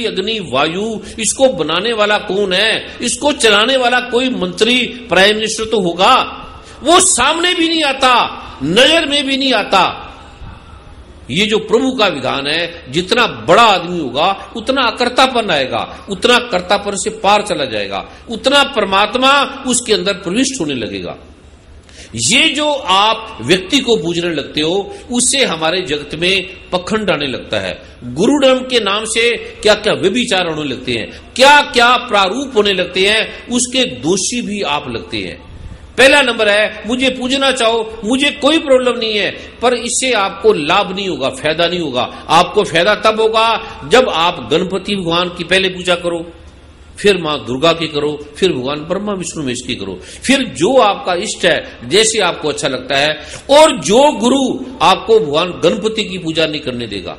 अग्नि वायु, इसको बनाने वाला कौन है? इसको चलाने वाला कोई मंत्री प्राइम मिनिस्टर तो होगा। वो सामने भी नहीं आता, नजर में भी नहीं आता। ये जो प्रभु का विधान है, जितना बड़ा आदमी होगा उतना अकर्तापन आएगा, उतना कर्तापन से पार चला जाएगा, उतना परमात्मा उसके अंदर प्रविष्ट होने लगेगा। ये जो आप व्यक्ति को पूजने लगते हो, उससे हमारे जगत में पखंड आने लगता है। गुरुडम के नाम से क्या क्या व्यभिचार होने लगते हैं, क्या क्या प्रारूप होने लगते हैं, उसके दोषी भी आप लगते हैं। पहला नंबर है, मुझे पूजना चाहो, मुझे कोई प्रॉब्लम नहीं है, पर इससे आपको लाभ नहीं होगा, फायदा नहीं होगा। आपको फायदा तब होगा जब आप गणपति भगवान की पहले पूजा करो, फिर मां दुर्गा की करो, फिर भगवान ब्रह्मा विष्णु महेश की करो, फिर जो आपका इष्ट है, जैसे आपको अच्छा लगता है। और जो गुरु आपको भगवान गणपति की पूजा नहीं करने देगा,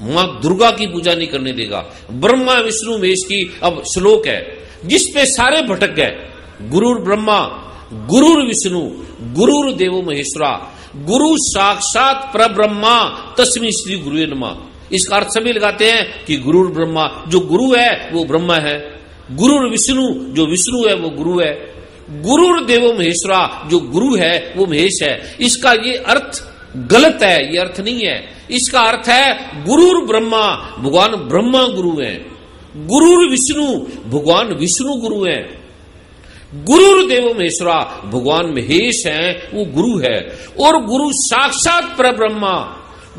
मां दुर्गा की पूजा नहीं करने देगा, ब्रह्मा विष्णु महेश की, अब श्लोक है जिसपे सारे भटक गए, गुरुर ब्रह्मा गुरुर विष्णु गुरुर देवो महेश्वरा, गुरु साक्षात परब्रह्मा तस्मै श्री गुरुवे नमः। इसका अर्थ सभी लगाते हैं कि गुरुर ब्रह्मा, जो गुरु है वो ब्रह्मा है, गुरुर विष्णु, जो विष्णु है वो गुरु है, गुरुर देवो महेश्वरा, जो गुरु है वो महेश है। इसका ये अर्थ गलत है, ये अर्थ नहीं है। इसका अर्थ है गुरुर ब्रह्मा, भगवान ब्रह्मा गुरु है, गुरुर विष्णु, भगवान विष्णु गुरु है, गुरुर देवो महेश्वरा, भगवान महेश है वो गुरु है, और गुरु साक्षात परब्रह्मा,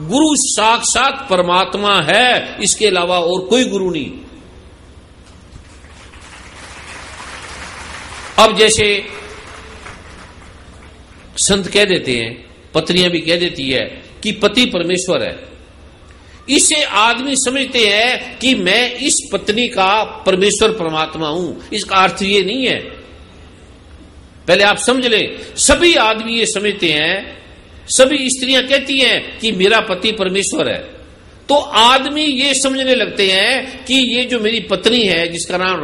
गुरु साक्षात परमात्मा है, इसके अलावा और कोई गुरु नहीं। अब जैसे संत कह देते हैं, पत्नियां भी कह देती है कि पति परमेश्वर है, इसे आदमी समझते हैं कि मैं इस पत्नी का परमेश्वर परमात्मा हूं। इसका अर्थ ये नहीं है, पहले आप समझ लें। सभी आदमी ये समझते हैं, सभी स्त्रियां कहती हैं कि मेरा पति परमेश्वर है, तो आदमी ये समझने लगते हैं कि ये जो मेरी पत्नी है, जिसका नाम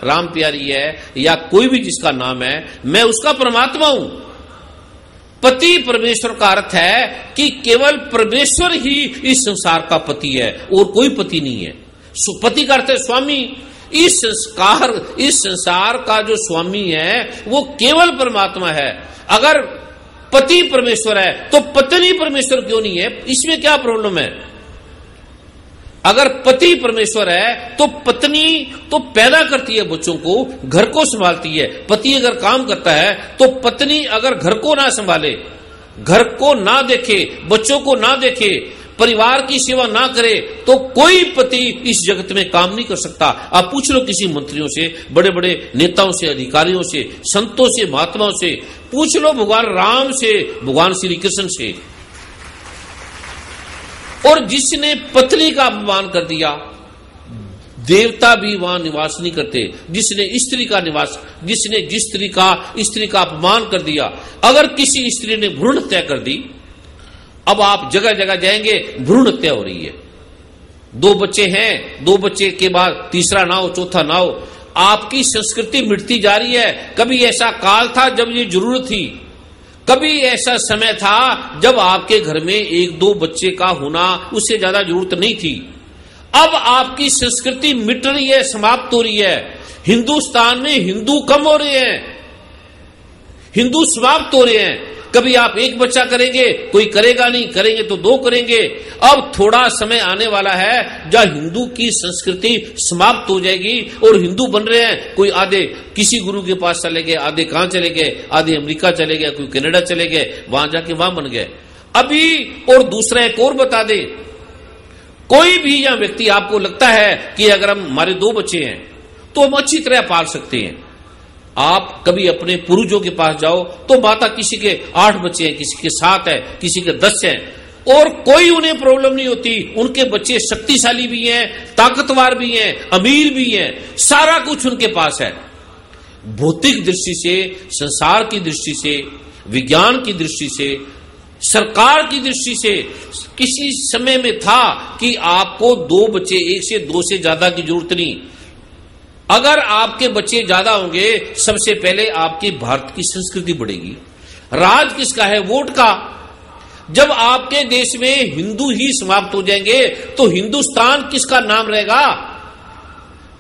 राम प्यारी है, या कोई भी जिसका नाम है, मैं उसका परमात्मा हूं। पति परमेश्वर का अर्थ है कि केवल परमेश्वर ही इस संसार का पति है, और कोई पति नहीं है। पति का अर्थ है स्वामी। इस संसार का जो स्वामी है वो केवल परमात्मा है। अगर पति परमेश्वर है तो पत्नी परमेश्वर क्यों नहीं है? इसमें क्या प्रॉब्लम है? अगर पति परमेश्वर है तो पत्नी तो पैदा करती है बच्चों को, घर को संभालती है। पति अगर काम करता है तो पत्नी अगर घर को ना संभाले, घर को ना देखे, बच्चों को ना देखे, परिवार की सेवा ना करे, तो कोई पति इस जगत में काम नहीं कर सकता। आप पूछ लो किसी मंत्रियों से, बड़े बड़े नेताओं से, अधिकारियों से, संतों से, महात्माओं से, पूछ लो भगवान राम से, भगवान श्री कृष्ण से। और जिसने पत्नी का अपमान कर दिया, देवता भी वहां निवास नहीं करते। जिसने स्त्री का निवास, जिसने जिस स्त्री का अपमान कर दिया, अगर किसी स्त्री ने भ्रूण हत्या कर दी, अब आप जगह जगह जाएंगे भ्रूण हत्या हो रही है। 2 बच्चे हैं, 2 बच्चे के बाद तीसरा ना हो, चौथा ना हो, आपकी संस्कृति मिटती जा रही है। कभी ऐसा काल था जब ये जरूरत थी, कभी ऐसा समय था जब आपके घर में 1-2 बच्चे का होना, उससे ज्यादा जरूरत नहीं थी। अब आपकी संस्कृति मिट रही है, समाप्त हो रही है। हिंदुस्तान में हिंदू कम हो रहे हैं, हिंदू समाप्त हो रहे हैं। कभी आप 1 बच्चा करेंगे, कोई करेगा नहीं, करेंगे तो 2 करेंगे। अब थोड़ा समय आने वाला है जब हिंदू की संस्कृति समाप्त हो जाएगी और हिंदू बन रहे हैं। कोई आधे किसी गुरु के पास चले गए, आधे कहां चले गए, आधे अमेरिका चले गए, कोई कनाडा चले गए, वहां जाके वहां बन गए। अभी और दूसरा एक और बता दे, कोई भी यह व्यक्ति आपको लगता है कि अगर हमारे 2 बच्चे हैं तो हम अच्छी तरह पाल सकते हैं। आप कभी अपने पूर्वजों के पास जाओ तो माता किसी के 8 बच्चे हैं, किसी के 7 है, किसी के 10 हैं, और कोई उन्हें प्रॉब्लम नहीं होती। उनके बच्चे शक्तिशाली भी हैं, ताकतवर भी हैं, अमीर भी हैं, सारा कुछ उनके पास है। भौतिक दृष्टि से, संसार की दृष्टि से, विज्ञान की दृष्टि से, सरकार की दृष्टि से किसी समय में था कि आपको 2 बच्चे, 1 से 2 से ज्यादा की जरूरत नहीं। अगर आपके बच्चे ज्यादा होंगे, सबसे पहले आपकी भारत की संस्कृति बढ़ेगी। राज किसका है? वोट का। जब आपके देश में हिंदू ही समाप्त हो जाएंगे तो हिंदुस्तान किसका नाम रहेगा?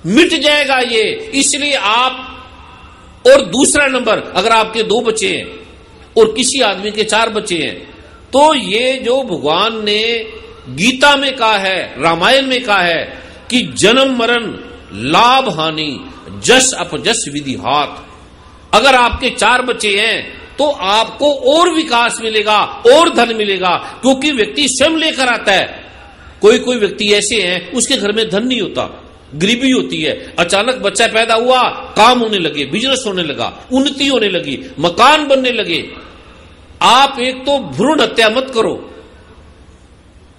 मिट जाएगा ये। इसलिए आप, और दूसरा नंबर, अगर आपके 2 बच्चे हैं और किसी आदमी के 4 बच्चे हैं, तो ये जो भगवान ने गीता में कहा है, रामायण में कहा है कि जन्म मरण लाभ हानि जस अपजस विधि हाथ, अगर आपके 4 बच्चे हैं तो आपको और विकास मिलेगा और धन मिलेगा, क्योंकि व्यक्ति स्वयं लेकर आता है। कोई कोई व्यक्ति ऐसे हैं उसके घर में धन नहीं होता, गरीबी होती है, अचानक बच्चा पैदा हुआ, काम होने लगे, बिजनेस होने लगा, उन्नति होने लगी, मकान बनने लगे। आप एक तो भ्रूण हत्या मत करो।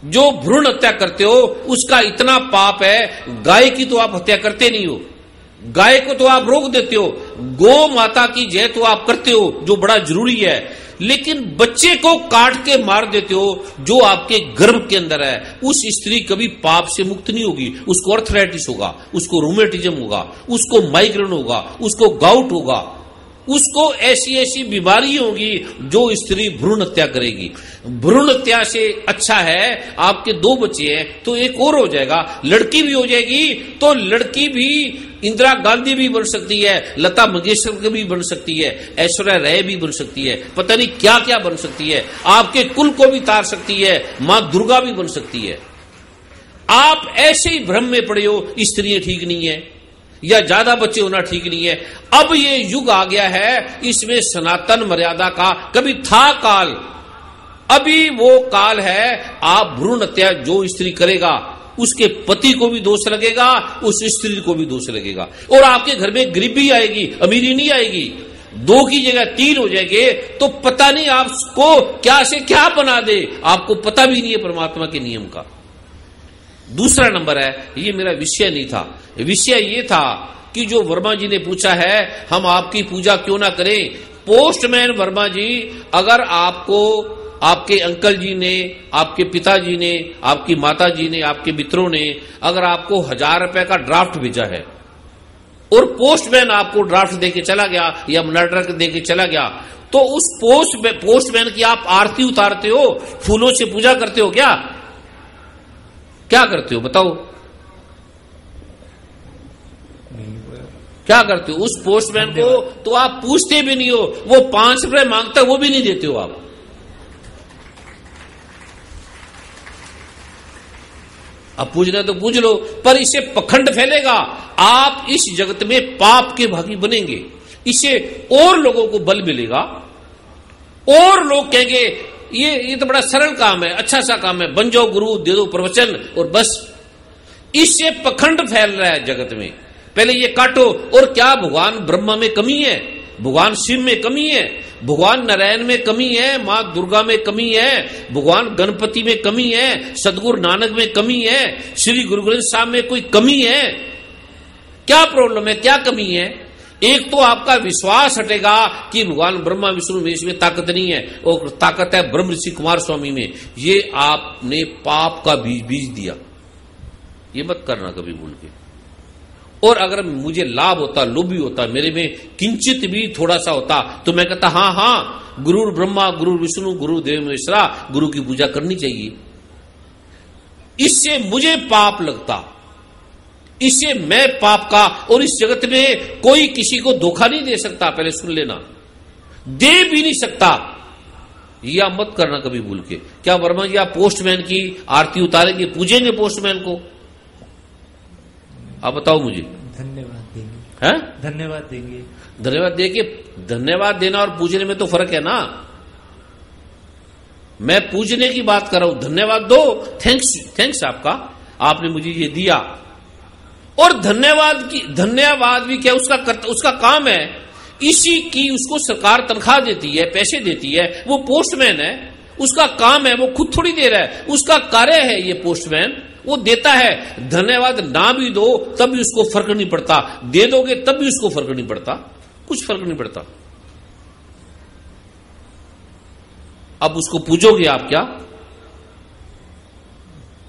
जो भ्रूण हत्या करते हो उसका इतना पाप है। गाय की तो आप हत्या करते नहीं हो, गाय को तो आप रोक देते हो, गौ माता की जय तो आप करते हो जो बड़ा जरूरी है, लेकिन बच्चे को काट के मार देते हो जो आपके गर्भ के अंदर है। उस स्त्री कभी पाप से मुक्त नहीं होगी। उसको अर्थराइटिस होगा, उसको रूमेटिज्म होगा, उसको माइग्रेन होगा, उसको गाउट होगा, उसको ऐसी ऐसी बीमारी होगी जो स्त्री भ्रूण हत्या करेगी। भ्रूण हत्या से अच्छा है आपके 2 बच्चे हैं तो एक और हो जाएगा, लड़की भी हो जाएगी तो लड़की भी इंदिरा गांधी भी बन सकती है, लता मंगेशकर भी बन सकती है, ऐश्वर्या राय भी बन सकती है, पता नहीं क्या क्या बन सकती है, आपके कुल को भी तार सकती है, मां दुर्गा भी बन सकती है। आप ऐसे ही भ्रम में पड़े हो स्त्रियां ठीक नहीं है या ज्यादा बच्चे होना ठीक नहीं है। अब ये युग आ गया है, इसमें सनातन मर्यादा का कभी था काल, अभी वो काल है। आप भ्रूण हत्या जो स्त्री करेगा उसके पति को भी दोष लगेगा, उस स्त्री को भी दोष लगेगा, और आपके घर में गरीबी आएगी, अमीरी नहीं आएगी। 2 की जगह 3 हो जाएंगे तो पता नहीं आपको क्या से क्या बना दे, आपको पता भी नहीं है परमात्मा के नियम का। दूसरा नंबर है, ये मेरा विषय नहीं था, विषय ये था कि जो वर्मा जी ने पूछा है हम आपकी पूजा क्यों ना करें। पोस्टमैन वर्मा जी, अगर आपको आपके अंकल जी ने, आपके पिताजी ने, आपकी माता जी ने, आपके मित्रों ने अगर आपको 1000 रुपए का ड्राफ्ट भेजा है और पोस्टमैन आपको ड्राफ्ट देके चला गया या मनी ऑर्डर देके चला गया, तो उस पोस्टमैन की आप आरती उतारते हो, फूलों से पूजा करते हो क्या करते हो बताओ? क्या करते हो? उस पोस्टमैन को तो आप पूछते भी नहीं हो, वो 5 रुपए मांगता है वो भी नहीं देते हो आप। अब पूछना तो पूछ लो, पर इससे पखंड फैलेगा, आप इस जगत में पाप के भागी बनेंगे, इससे और लोगों को बल मिलेगा और लोग कहेंगे ये तो बड़ा सरल काम है, अच्छा सा काम है, बन जाओ गुरु, दे दो प्रवचन और बस। इससे पखंड फैल रहा है जगत में। पहले ये काटो। और क्या भगवान ब्रह्मा में कमी है, भगवान शिव में कमी है, भगवान नारायण में कमी है, मां दुर्गा में कमी है, भगवान गणपति में कमी है, सदगुरु नानक में कमी है, श्री गुरु ग्रंथ साहब में कोई कमी है? क्या प्रॉब्लम है, क्या कमी है? एक तो आपका विश्वास हटेगा कि भगवान ब्रह्मा विष्णु महेश में ताकत नहीं है, और ताकत है ब्रह्म ऋषि कुमार स्वामी में। ये आपने पाप का बीज दिया, ये मत करना कभी भूल के। और अगर मुझे लाभ होता, लोभी होता, मेरे में किंचित भी थोड़ा सा होता, तो मैं कहता हाँ, गुरु ब्रह्मा, गुरु विष्णु, गुरु देव महेश्वरा, गुरु की पूजा करनी चाहिए। इससे मुझे पाप लगता, इससे मैं पाप का, और इस जगत में कोई किसी को धोखा नहीं दे सकता, पहले सुन लेना, दे भी नहीं सकता। या मत करना कभी भूल के। क्या वर्मा जी आप पोस्टमैन की आरती उतारेंगे, पूजेंगे पोस्टमैन को? आप बताओ मुझे। धन्यवाद देंगे। हैं? धन्यवाद देंगे। धन्यवाद देके, धन्यवाद देना और पूजने में तो फर्क है ना। मैं पूजने की बात कर रहा हूं, धन्यवाद दो, थैंक्स आपका, आपने मुझे ये दिया। और धन्यवाद भी क्या उसका काम है, इसी की उसको सरकार तनख्वाह देती है, पैसे देती है, वो पोस्टमैन है, उसका काम है, वो खुद थोड़ी दे रहा है, उसका कार्य है ये पोस्टमैन, वो देता है। धन्यवाद ना भी दो तब भी उसको फर्क नहीं पड़ता, दे दोगे तब भी उसको फर्क नहीं पड़ता, कुछ फर्क नहीं पड़ता। अब उसको पूजोगे आप?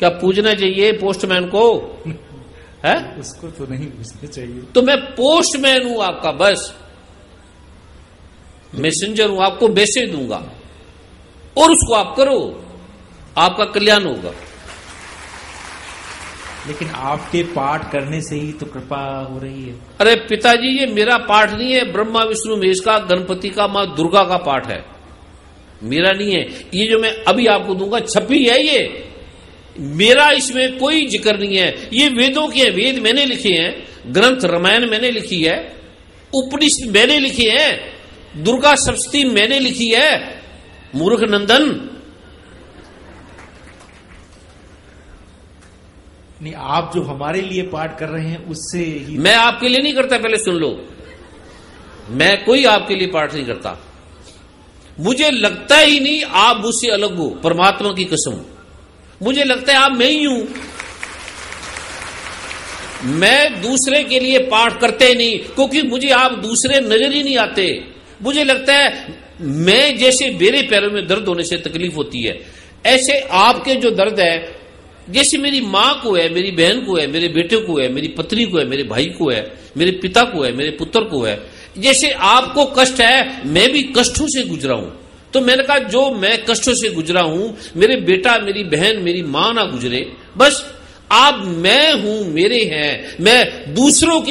क्या पूजना चाहिए पोस्टमैन को? है? उसको तो नहीं पूछना चाहिए। तो मैं पोस्टमैन हूं आपका, बस मैसेंजर हूं, आपको मैसेज दूंगा। और उसको आप करो, आपका कल्याण होगा। लेकिन आपके पाठ करने से ही तो कृपा हो रही है। अरे पिताजी, ये मेरा पाठ नहीं है, ब्रह्मा विष्णु महेश का, गणपति का, मां दुर्गा का पाठ है, मेरा नहीं है। ये जो मैं अभी आपको दूंगा छपी है, ये मेरा इसमें कोई जिक्र नहीं है। ये वेदों के हैं, वेद मैंने लिखे हैं, ग्रंथ रामायण मैंने लिखी है, उपनिषद मैंने लिखे हैं, दुर्गा सप्तशती मैंने लिखी है। मूर्ख नंदन, नहीं, आप जो हमारे लिए पाठ कर रहे हैं उससे ही। मैं आपके लिए नहीं करता, पहले सुन लो, मैं कोई आपके लिए पाठ नहीं करता। मुझे लगता ही नहीं आप मुझसे अलग हो, परमात्मा की कसम। मुझे लगता है आप मैं ही हूं। मैं दूसरे के लिए पाठ करते ही नहीं, क्योंकि मुझे आप दूसरे नजर ही नहीं आते। मुझे लगता है मैं जैसे मेरे पैरों में दर्द होने से तकलीफ होती है, ऐसे आपके जो दर्द है, जैसे मेरी मां को है, मेरी बहन को है, मेरे बेटे को है, मेरी पत्नी को है, मेरे भाई को है, मेरे पिता को है, मेरे पुत्र को है, जैसे आपको कष्ट है, मैं भी कष्टों से गुजरा हूं। तो मैंने कहा जो मैं कष्टों से गुजरा हूं, मेरे बेटा, मेरी बहन, मेरी मां ना गुजरे। बस आप मैं हूं, मेरे हैं, मैं दूसरों की